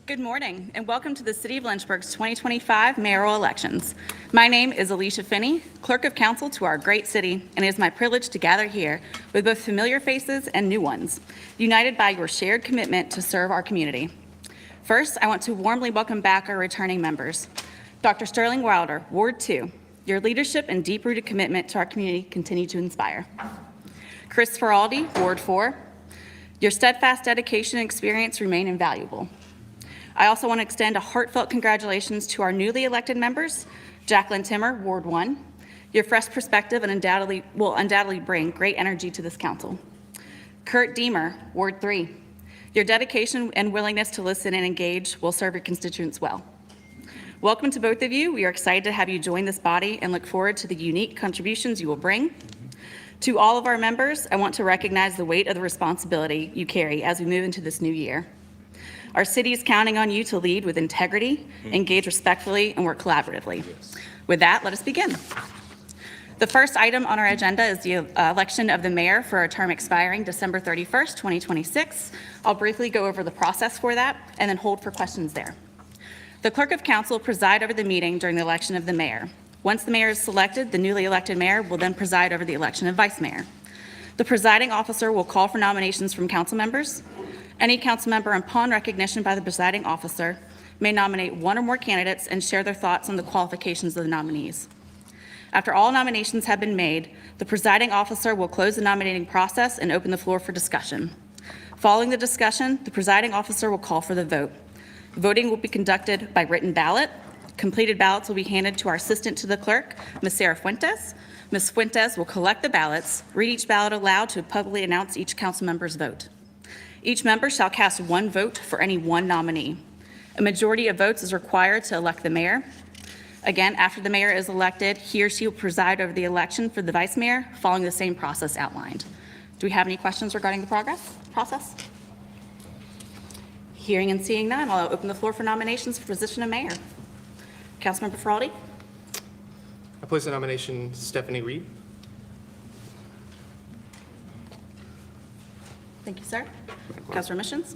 Good morning, and welcome to the City of Lynchburg's 2025 mayoral elections. My name is Alicia Finney, Clerk of Council to our great city, and it is my privilege to gather here with both familiar faces and new ones, united by your shared commitment to serve our community. First, I want to warmly welcome back our returning members. Dr. Sterling Wilder, Ward 2, your leadership and deep-rooted commitment to our community continue to inspire. Chris Feraldi, Ward 4, your steadfast dedication and experience remain invaluable. I also want to extend a heartfelt congratulations to our newly elected members, Jacqueline Timmer, Ward 1. Your fresh perspective and will undoubtedly bring great energy to this council. Kurt Deemer, Ward 3. Your dedication and willingness to listen and engage will serve your constituents well. Welcome to both of you. We are excited to have you join this body and look forward to the unique contributions you will bring. To all of our members, I want to recognize the weight of the responsibility you carry as we move into this new year. Our city is counting on you to lead with integrity, engage respectfully, and work collaboratively. With that, let us begin. The first item on our agenda is the election of the mayor for a term expiring December 31st, 2026. I'll briefly go over the process for that and then hold for questions there. The clerk of council will preside over the meeting during the election of the mayor. Once the mayor is selected, the newly elected mayor will then preside over the election of vice mayor. The presiding officer will call for nominations from council members. Any council member, upon recognition by the presiding officer, may nominate one or more candidates and share their thoughts on the qualifications of the nominees. After all nominations have been made, the presiding officer will close the nominating process and open the floor for discussion. Following the discussion, the presiding officer will call for the vote. Voting will be conducted by written ballot. Completed ballots will be handed to our assistant to the clerk, Ms. Sarah Fuentes. Ms. Fuentes will collect the ballots, read each ballot aloud to publicly announce each council member's vote. Each member shall cast one vote for any one nominee. A majority of votes is required to elect the mayor. Again, after the mayor is elected, he or she will preside over the election for the vice mayor, following the same process outlined. Do we have any questions regarding the process? Hearing and seeing none, I'll open the floor for nominations for position of mayor. Councilmember Feraldi. I place the nomination Stephanie Reed. Thank you, sir. Councilor Missions.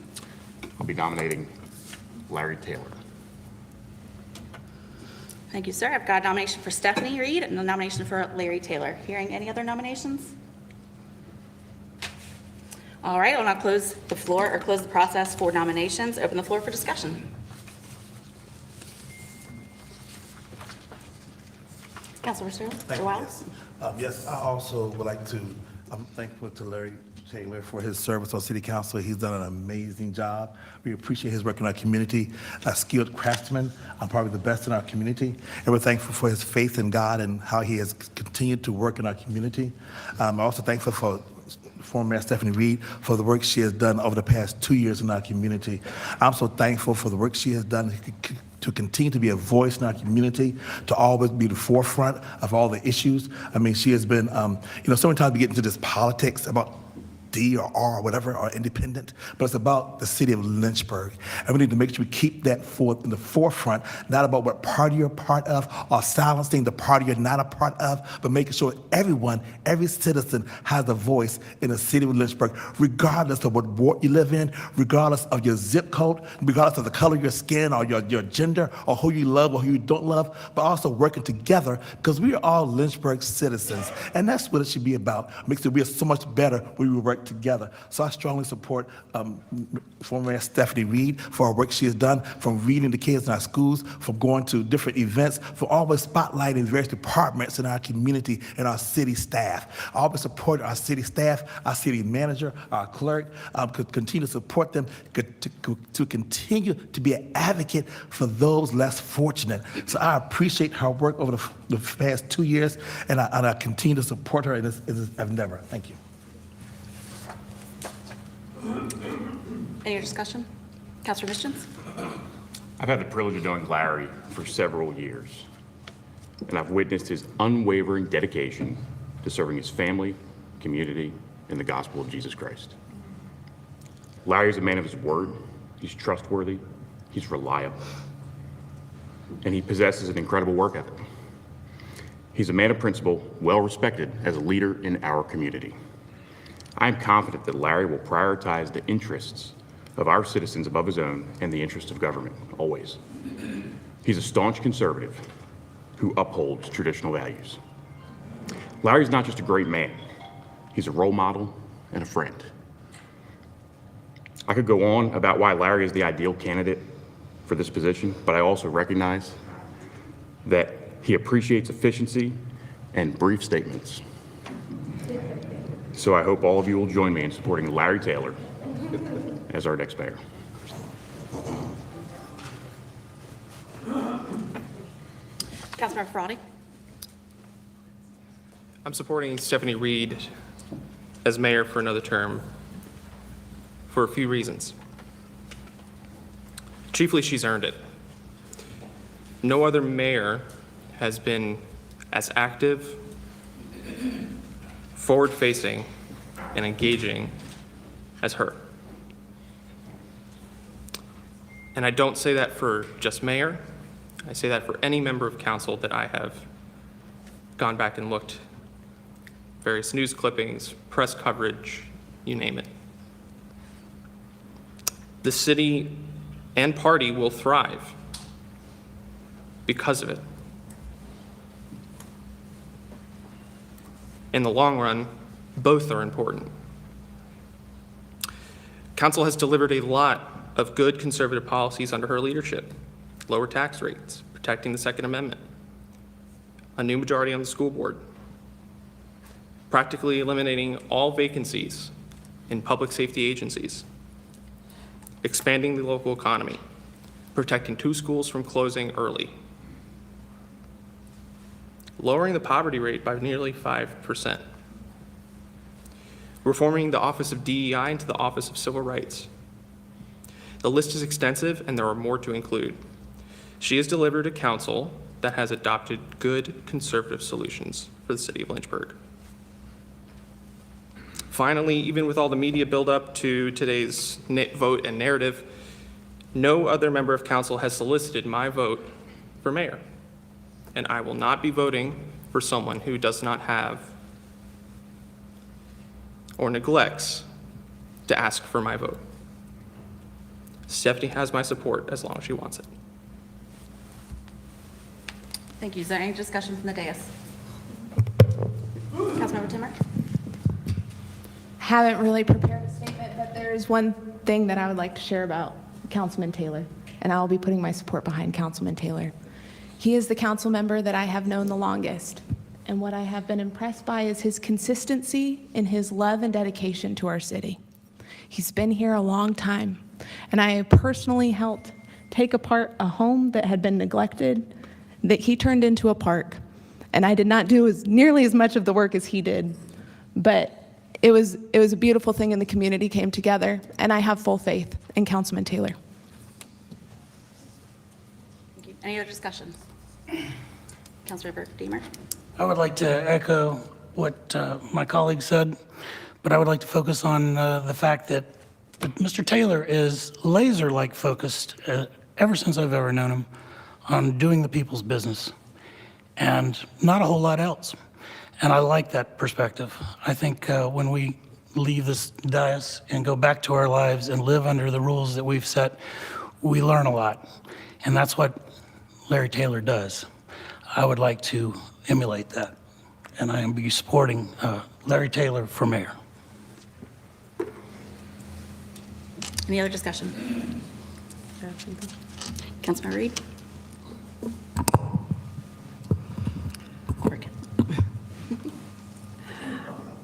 I'll be nominating Larry Taylor. Thank you, sir. I've got a nomination for Stephanie Reed and a nomination for Larry Taylor. Hearing any other nominations? All right, I'll now close the floor or close the process for nominations. Open the floor for discussion. Councilor Searle. Thank you. Yes, I also would like to, I'm thankful to Larry Taylor for his service on City Council. He's done an amazing job. We appreciate his work in our community. A skilled craftsman, probably the best in our community. And we're thankful for his faith in God and how he has continued to work in our community. I'm also thankful for former Mayor Stephanie Reed for the work she has done over the past 2 years in our community. I'm so thankful for the work she has done to continue to be a voice in our community, to always be the forefront of all the issues. I mean, she has been, so many times we get into this politics about D or R or whatever, or independent, but it's about the city of Lynchburg. And we need to make sure we keep that forth in the forefront, not about what party you're part of or silencing the party you're not a part of, but making sure everyone, every citizen has a voice in the city of Lynchburg, regardless of what ward you live in, regardless of your zip code, regardless of the color of your skin or your gender or who you love or who you don't love, but also working together because we are all Lynchburg citizens. And that's what it should be about. Makes it we are so much better when we work together. So I strongly support former Mayor Stephanie Reed for her work she has done, from reading the kids in our schools, from going to different events, for always spotlighting various departments in our community and our city staff. I always support our city staff, our city manager, our clerk, could continue to support them, to continue to be an advocate for those less fortunate. So I appreciate her work over the past 2 years, and I continue to support her in this endeavor. Thank you. Any other discussion? Councilor Missions. I've had the privilege of knowing Larry for several years, and I've witnessed his unwavering dedication to serving his family, community, and the gospel of Jesus Christ. Larry is a man of his word. He's trustworthy, he's reliable, and he possesses an incredible work ethic. He's a man of principle, well respected as a leader in our community. I am confident that Larry will prioritize the interests of our citizens above his own and the interest of government, always. He's a staunch conservative who upholds traditional values. Larry's not just a great man, he's a role model and a friend. I could go on about why Larry is the ideal candidate for this position, but I also recognize that he appreciates efficiency and brief statements. So I hope all of you will join me in supporting Larry Taylor as our next mayor. Councilmember Ferrati? I'm supporting Stephanie Reed as mayor for another term for a few reasons. Chiefly, she's earned it. No other mayor has been as active, forward-facing, and engaging as her. And I don't say that for just mayor. I say that for any member of council that I have gone back and looked, various news clippings, press coverage, you name it. The city and party will thrive because of it. In the long run, both are important. Council has delivered a lot of good conservative policies under her leadership. Lower tax rates, protecting the Second Amendment, a new majority on the school board, practically eliminating all vacancies in public safety agencies, expanding the local economy, protecting 2 schools from closing early, lowering the poverty rate by nearly 5%, reforming the Office of DEI into the Office of Civil Rights. The list is extensive, and there are more to include. She has delivered a council that has adopted good conservative solutions for the city of Lynchburg. Finally, even with all the media buildup to today's vote and narrative, no other member of council has solicited my vote for mayor. And I will not be voting for someone who does not have or neglects to ask for my vote. Stephanie has my support as long as she wants it. Thank you. Is there any discussion from the dais? Councilmember Timmer? Haven't really prepared a statement, but there is one thing that I would like to share about Councilman Taylor, and I will be putting my support behind Councilman Taylor. He is the council member that I have known the longest, and what I have been impressed by is his consistency and his love and dedication to our city. He's been here a long time, and I personally helped take apart a home that had been neglected that he turned into a park. And I did not do nearly as much of the work as he did, but it was a beautiful thing, and the community came together, and I have full faith in Councilman Taylor. Thank you. Any other discussion? Councilmember Deemer? I would like to echo what my colleague said, but I would like to focus on the fact that Mr. Taylor is laser-like focused, ever since I've ever known him, on doing the people's business and not a whole lot else. And I like that perspective. I think when we leave this dais and go back to our lives and live under the rules that we've set, we learn a lot. And that's what Larry Taylor does. I would like to emulate that. And I am be supporting Larry Taylor for mayor. Any other discussion? Councilmember Reed?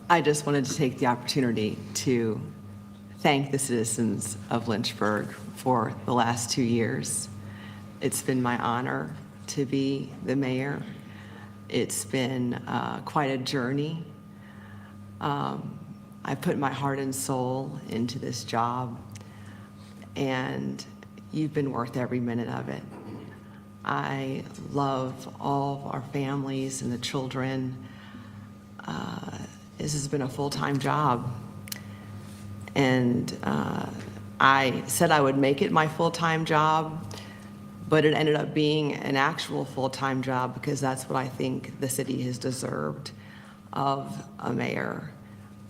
I just wanted to take the opportunity to thank the citizens of Lynchburg for the last 2 years. It's been my honor to be the mayor. It's been quite a journey. I put my heart and soul into this job, and you've been worth every minute of it. I love all of our families and the children. This has been a full-time job. And I said I would make it my full-time job, but it ended up being an actual full-time job because that's what I think the city has deserved of a mayor.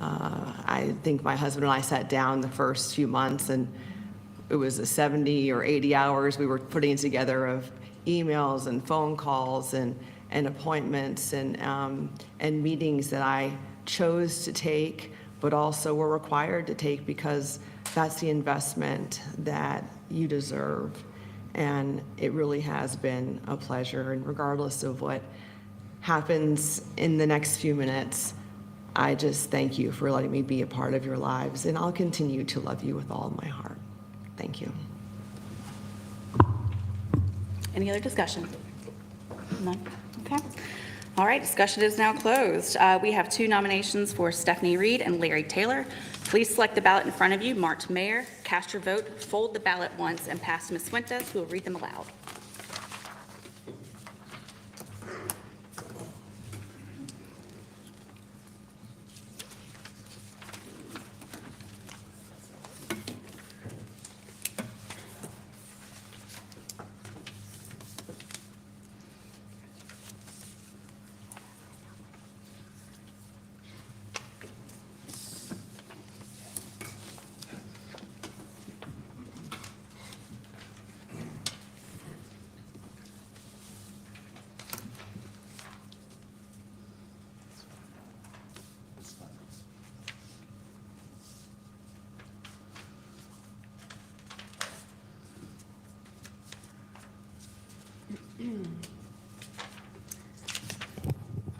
I think my husband and I sat down the first few months and it was a 70 or 80 hours we were putting together of emails and phone calls and appointments and meetings that I chose to take, but also were required to take because that's the investment that you deserve. And it really has been a pleasure. And regardless of what happens in the next few minutes, I just thank you for letting me be a part of your lives. And I'll continue to love you with all of my heart. Thank you. Any other discussion? None? Okay. All right, discussion is now closed. We have 2 nominations for Stephanie Reed and Larry Taylor. Please select the ballot in front of you, marked Mayor, cast your vote, fold the ballot once, and pass to Ms. Fuentes, who will read them aloud.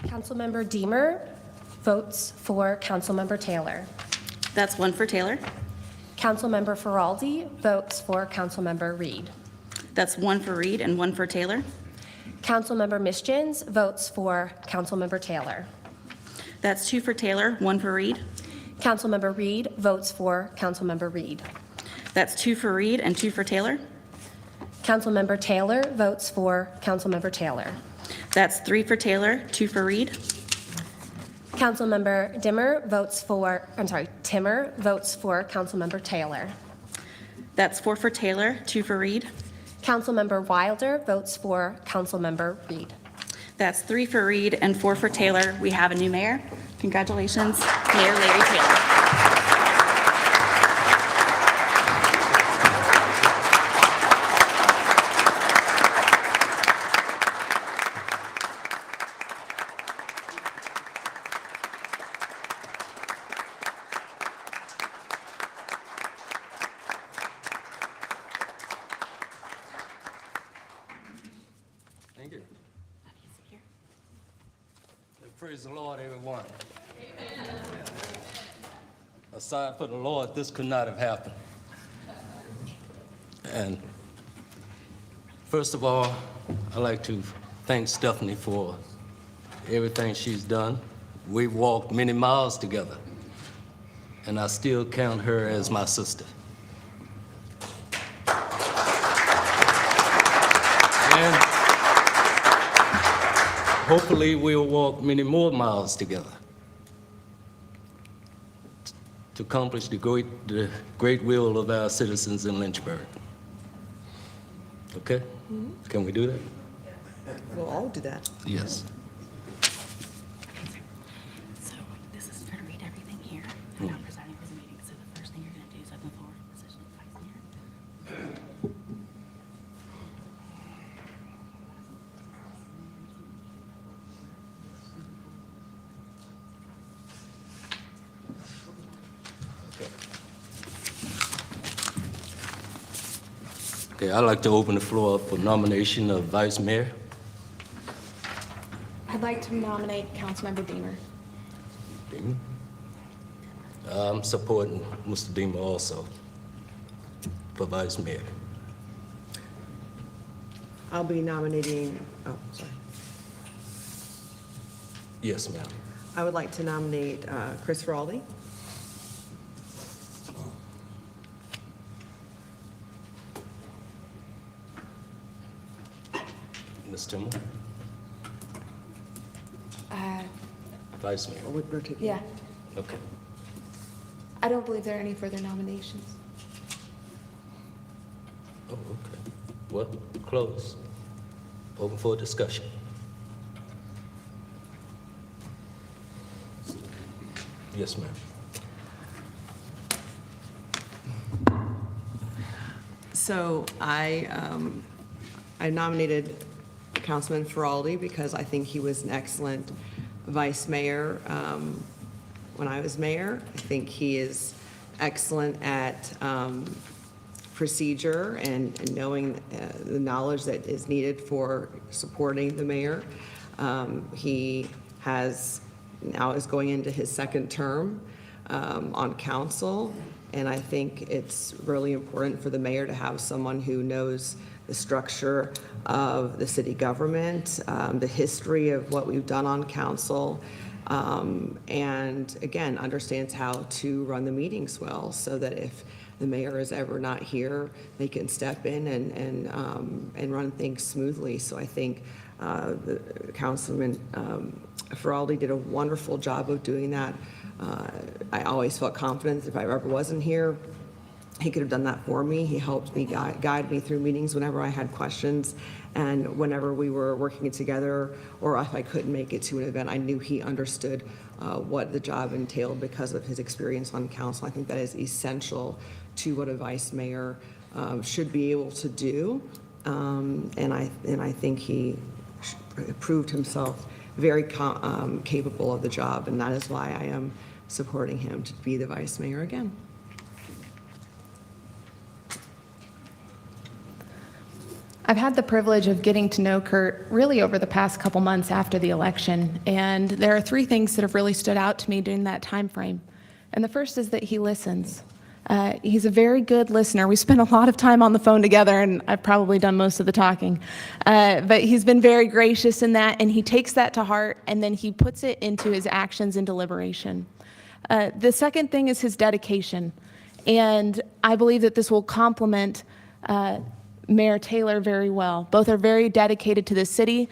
Councilmember Deemer votes for Councilmember Taylor. That's 1 for Taylor. Councilmember Feraldi votes for Councilmember Reed. That's 1 for Reed and 1 for Taylor. Councilmember Mischins votes for Councilmember Taylor. That's 2 for Taylor, 1 for Reed. Councilmember Reed votes for Councilmember Reed. That's 2 for Reed and 2 for Taylor. Councilmember Taylor votes for Councilmember Taylor. That's 3 for Taylor, 2 for Reed. Councilmember Timmer votes for Councilmember Taylor. That's 4 for Taylor, 2 for Reed. Councilmember Wilder votes for Councilmember Reed. That's 3 for Reed and 4 for Taylor. We have a new mayor. Congratulations, Mayor Larry Taylor. Thank you. Praise the Lord, everyone. Aside from the Lord, this could not have happened. And first of all, I'd like to thank Stephanie for everything she's done. We've walked many miles together, and I still count her as my sister. And hopefully, we'll walk many more miles together to accomplish the great will of our citizens in Lynchburg. Okay? Can we do that? We'll all do that. Yes. So this is for to read everything here. I'm not presiding for the meeting, so the first thing you're going to do is open the floor for position of vice mayor. Okay, I'd like to open the floor up for nomination of vice mayor. I'd like to nominate Councilmember Deemer. Deemer. I'm supporting Mr. Deemer also for vice mayor. I'll be nominating, sorry. Yes, ma'am. I would like to nominate Chris Feraldi. Ms. Timmer, vice mayor. Yeah, Okay. I don't believe there are any further nominations. Oh, okay. Well, close. Open for discussion. Yes, ma'am. So I nominated Councilman Feraldi because I think he was an excellent vice mayor when I was mayor. I think he is excellent at procedure and knowing the knowledge that is needed for supporting the mayor. He now is going into his second term on council, and I think it's really important for the mayor to have someone who knows the structure of the city government, the history of what we've done on council, and again, understands how to run the meetings well, so that if the mayor is ever not here, they can step in and run things smoothly. So I think the Councilman Feraldi did a wonderful job of doing that. I always felt confident if I ever wasn't here, he could have done that for me. He helped me guide me through meetings whenever I had questions, and whenever we were working together, or if I couldn't make it to an event, I knew he understood what the job entailed because of his experience on council. I think that is essential to what a vice mayor should be able to do, and I think he proved himself very capable of the job, and that is why I am supporting him to be the vice mayor again. I've had the privilege of getting to know Kurt really over the past couple months after the election, and there are three things that have really stood out to me during that time frame. And the first is that he listens. He's a very good listener. We spent a lot of time on the phone together, and I've probably done most of the talking. But he's been very gracious in that, and he takes that to heart, and then he puts it into his actions and deliberation. The second thing is his dedication, and I believe that this will complement Mayor Taylor very well. Both are very dedicated to the city.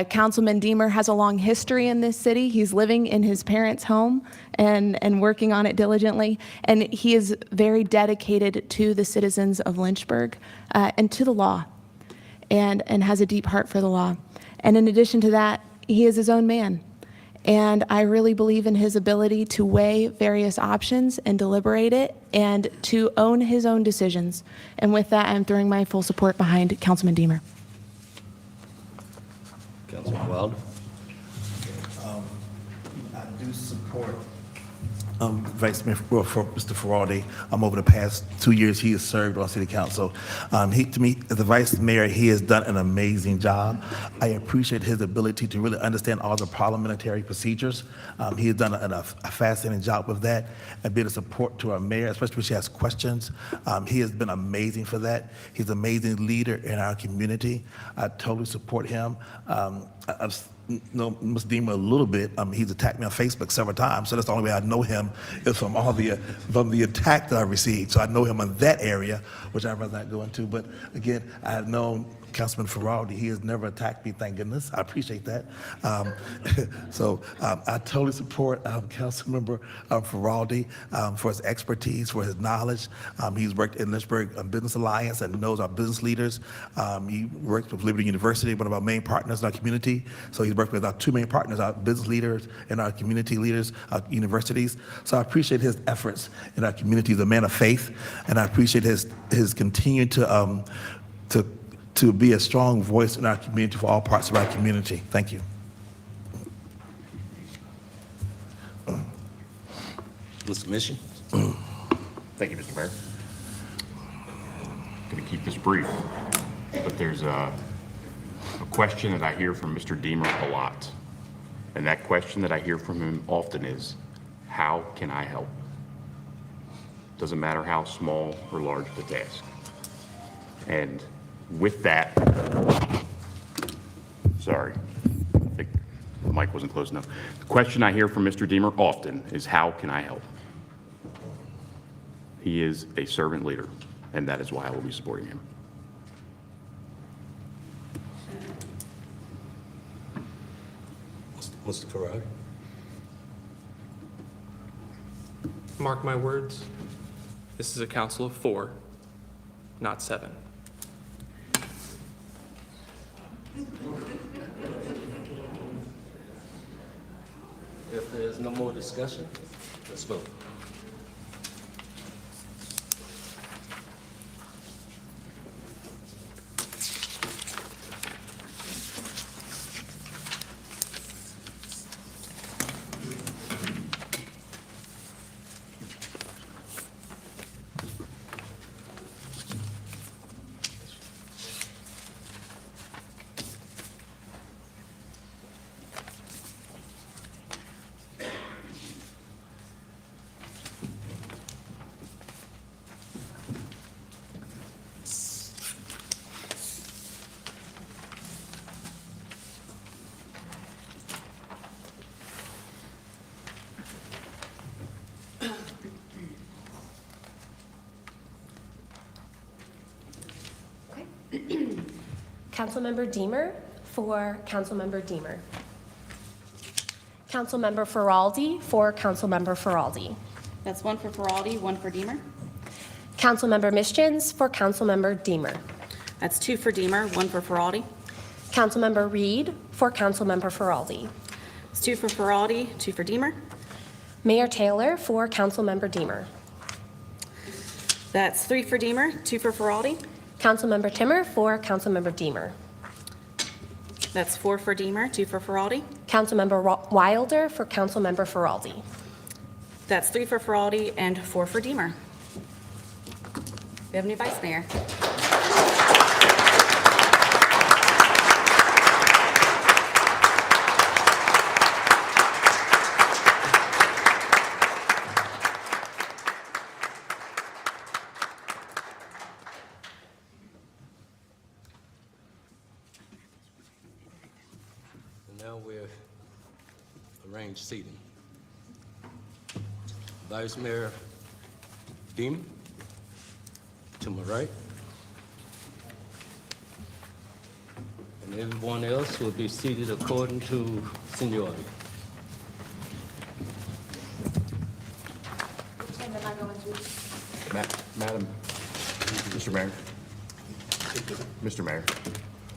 Councilman Deemer has a long history in this city. He's living in his parents' home and working on it diligently. And he is very dedicated to the citizens of Lynchburg and to the law, and has a deep heart for the law. And in addition to that, he is his own man. And I really believe in his ability to weigh various options and deliberate it and to own his own decisions. And with that, I'm throwing my full support behind Councilman Deemer. Councilman Wilder? I do support Vice Mayor for Mr. Feraldi. Over the past 2 years, he has served on City Council. To me, as the Vice Mayor, he has done an amazing job. I appreciate his ability to really understand all the parliamentary procedures. He has done a fascinating job with that and being a support to our mayor, especially when she has questions. He has been amazing for that. He's an amazing leader in our community. I totally support him. I've know Mr. Deemer a little bit. He's attacked me on Facebook several times, so that's the only way I know him is from the attack that I received. So I know him in that area, which I'd rather not go into. But again, I have known Councilman Feraldi. He has never attacked me, thank goodness. I appreciate that. I totally support Councilmember Feraldi for his expertise, for his knowledge. He's worked in Lynchburg Business Alliance and knows our business leaders. He works with Liberty University, one of our main partners in our community. So he's worked with our two main partners, our business leaders and our community leaders, our universities. So I appreciate his efforts in our community. He's a man of faith, and I appreciate his continuing to be a strong voice in our community for all parts of our community. Thank you. Mr. Mission? Thank you, Mr. Mayor. I'm going to keep this brief, but there's a question that I hear from Mr. Deemer a lot. And that question that I hear from him often is, how can I help? Doesn't matter how small or large the task. And with that, sorry, I think the mic wasn't close enough. The question I hear from Mr. Deemer often is, how can I help? He is a servant leader, and that is why I will be supporting him. Mr. Ferrari? Mark my words, this is a council of 4, not 7. If there's no more discussion, let's vote. Councilmember Deemer for Councilmember Deemer. Councilmember Feraldi for Councilmember Feraldi. That's one for Feraldi, one for Deemer. Councilmember Mischins for Councilmember Deemer. That's two for Deemer, one for Feraldi. Councilmember Reed for Councilmember Feraldi. It's two for Feraldi, two for Deemer. Mayor Taylor for Councilmember Deemer. That's three for Deemer, two for Feraldi. Councilmember Timmer for Councilmember Deemer. That's four for Deemer, two for Feraldi. Councilmember Wilder for Councilmember Feraldi. That's three for Feraldi and four for Deemer. We have a new vice mayor. And now we'll arrange seating. Vice Mayor Deemer, to my right. And everyone else will be seated according to seniority. Madam, Mr. Mayor, Mr. Mayor,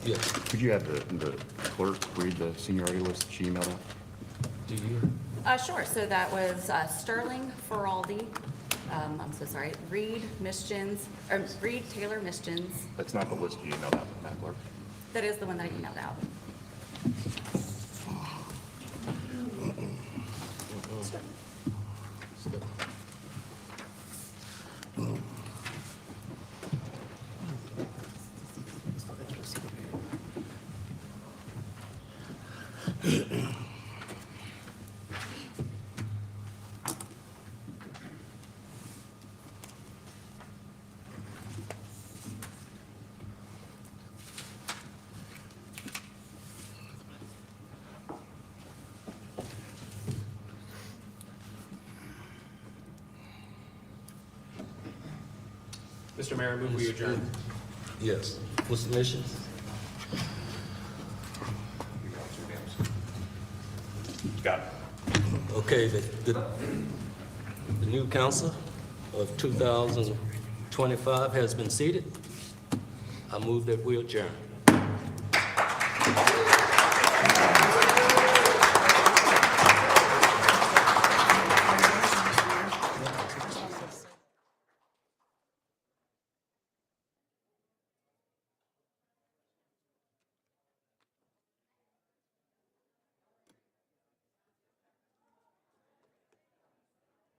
Yes, could you have the clerk read the seniority list that she emailed out? do you? Sure, so that was Sterling, Feraldi, I'm so sorry, Reed, Mischins, or Reed, Taylor, Mischins. That's not the list you emailed out, Madam Clerk. That is the one that I emailed out. Mr. Mayor, I move we adjourn. Yes. What's the mission? Got it. Okay, the new council of 2025 has been seated. I move that we adjourn.